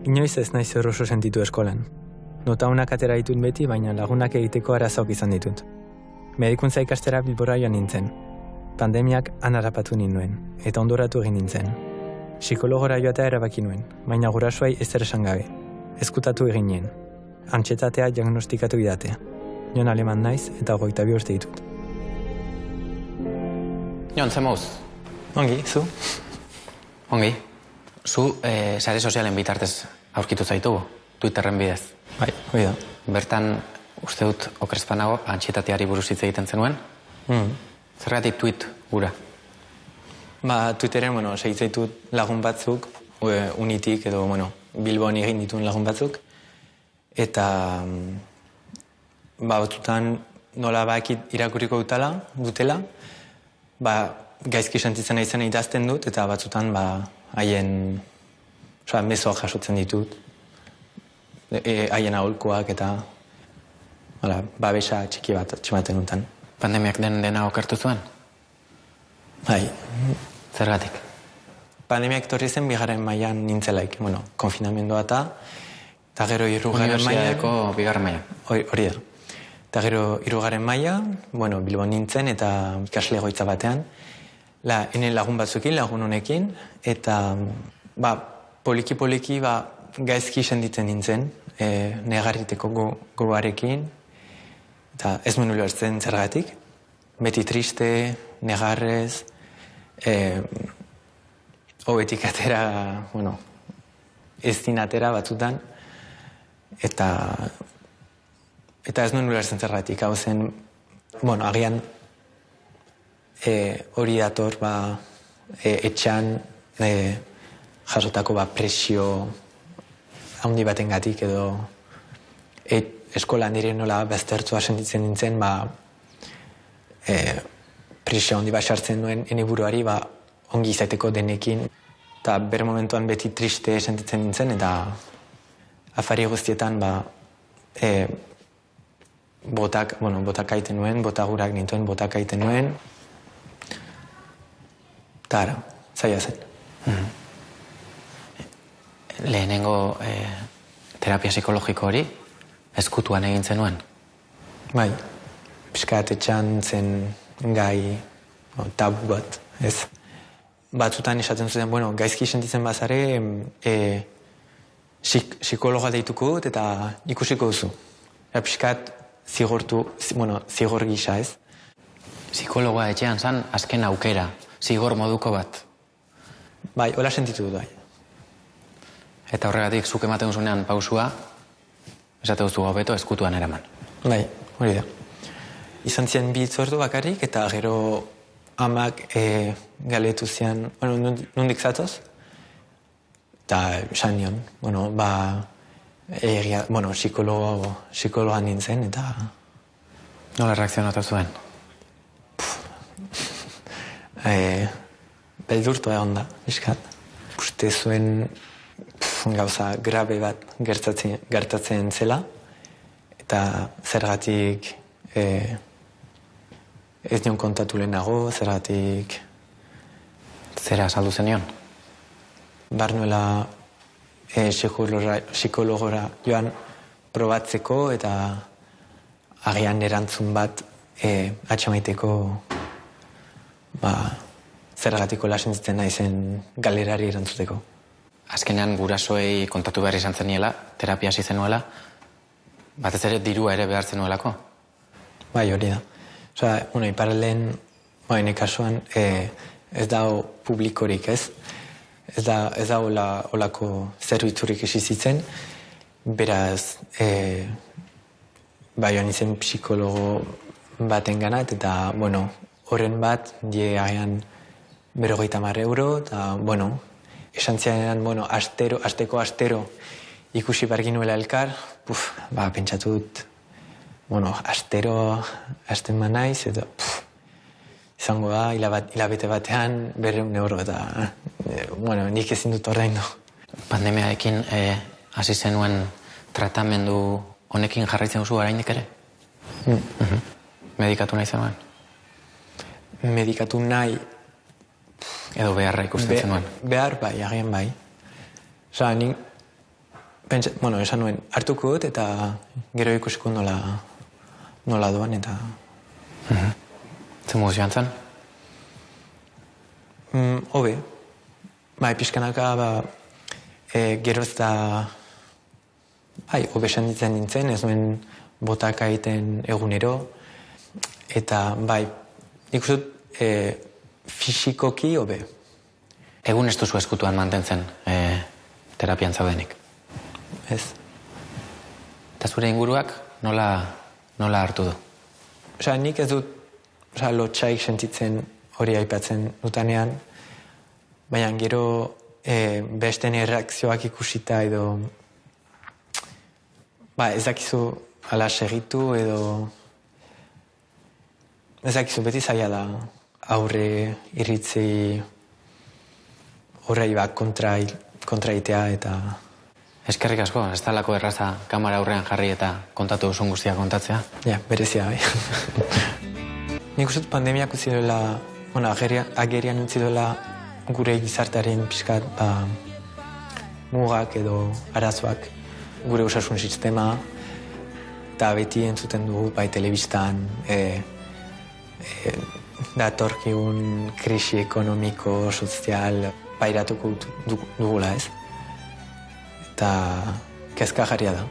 Inoiz ez naiz eroso sentitu eskolan. Nota honak atera ditut beti, baina lagunak egiteko arazoak izan ditut. Medikuntza ikastera Bilbora joan nintzen. Pandemiak han harrapatu ninduen, eta ondoratu egin nintzen. Psikologora joatea erabaki nuen, baina gurasoei ezer esan gabe. Ezkutatu egin nien. Antsietatea diagnostikatu didate. Jon Aleman naiz eta 22 urte ditut. Jon, ze moduz? Ongi, zu? Ongi. Zu sare sozialen bitartez aurkitu zaitugu, Twitterren bidez. Bai, hori da. Bertan, uste dut, okerezpanago, antsietateari buruz hitz egiten zenuen. Zergatik tweet gura? Twitteren, segitzaitu lagun batzuk, unitik edo, Bilbon egin dituen lagun batzuk, eta batzutan nola bakit irakurriko dutela, gaizki sentitzen naizena idazten dut, eta batzutan haien mezoak jasotzen ditut, haien aholkoak eta babesa txiki bat atximaten duten. Pandemiak dena okertu zuen? Bai. Zergatik? Pandemiak torri zen bigarren mailan nintzelaik, konfinamendua eta gero hirugarren mailan... Unibertsitateko bigarren mailan. Hori da. Eta gero hirugarren mailan, Bilbon nintzen eta ikasle egoitza batean, ene lagun batzukin, lagun honekin, eta poliki-poliki gaizki senditzen nintzen, negarriteko gogoarekin, eta ez nuen ulertzen zergatik. Beti triste, negarrez, hobetik atera, ez dinatera batzutan, eta ez nuen ulertzen zergatik. Hau zen, agian hori dator etxan jasotako presio handi batengatik edo eskolan nire nola baztertzua sentitzen nintzen, presio handi bat sartzen duen ene buruari ongi izateko denekin. Eta ber momentuan beti triste sentitzen nintzen, eta afari guztietan botak aiten nuen, botagurak nintuen botak aiten nuen. Eta ara, zaila zen. Lehenengo terapia psikologiko hori, ezkutuan egin zenuen? Bai, pixkat etxan zen gai tabu bat, ez. Batzutan esaten zuten, gaizki sentitzen bazare, psikologa deituko dut eta ikusiko duzu. Pixkat zigor gisa, ez. Psikologoa etxean zan, azken aukera, zigor moduko bat. Bai, hola sentitu dut, bai. Eta horregatik, zuk ematen duzunean pausua, esate duzu hobeto ezkutuan eraman. Bai, hori da. Izan ziren bi hitzordu bakarrik, eta gero amak galetu zian, nondik zatoz? Eta esan nion, psikologa nintzen, eta... Nola reakzionatu zuen? Beldurtu egon da, iskat. Uste zuen gauza grabe bat gertatzen zela, eta zergatik ez nion kontatu lehenago, zergatik... Zera saldu zenion? Barnuela psikologora joan probatzeko eta agian erantzun bat atxamaiteko zergatiko lasentzen naizen galerari erantzuteko. Azkenean gurasoei kontatu behar izan zeniela, terapia hasi zenuela, batez ere dirua ere behar zenuelako? Bai, hori da. Iparralden, ene kasuan, ez dago publikorik, ez? Ez da olako zerbitzurik esizitzen, beraz, joan izen psikologo baten ganat, eta, horren bat, die agian 50 euro, eta, esan zianean, astero ikusi barginuela elkar, pentsatu dut, astero, hasten manaiz, eta, izango da, hilabete batean, 200 euro, eta, nik ezin dut ordaindu. Pandemiaekin hasi zenuen tratamendu honekin jarraitzen duzu oraindik ere? Medikatu nahi zenuen? Medikatu nahi... Edo beharra ikusten zenuen? Behar bai, agian bai. Nik Esan nuen, hartuko dut eta gero ikusiko nola doan eta... Zer modu joan zen? Hobe. Pixkanaka, gero ez da... Hobe senditzen nintzen, ez nuen botak egiten egunero. Eta, nik uste dut, fisikoki hobe. Egun ez duzu eskutuan mantentzen terapian zaudenik? Ez. Eta zure inguruak nola hartu du? Nik ez dut lotxaik sentitzen hori aipatzen dutanean, baina gero besten erreakzioak ikusita edo ez dakizu ala segitu edo ez dakizu beti zaila da aurre irritzi horrei kontraitea eta... Eskerrik asko, ez talako erraza kamera aurrean jarri eta kontatu duzun guztia kontatzea. Ja, berezia, Nik uste pandemiak utzi duela, agerian utzi duela gure gizartearen pixkat mugak edo arazoak, gure osasun sistema, eta beti entzuten dugu telebistan datorkigun krisi ekonomiko, sozial, pairatuko dugula ez. Eta kezkagarria da.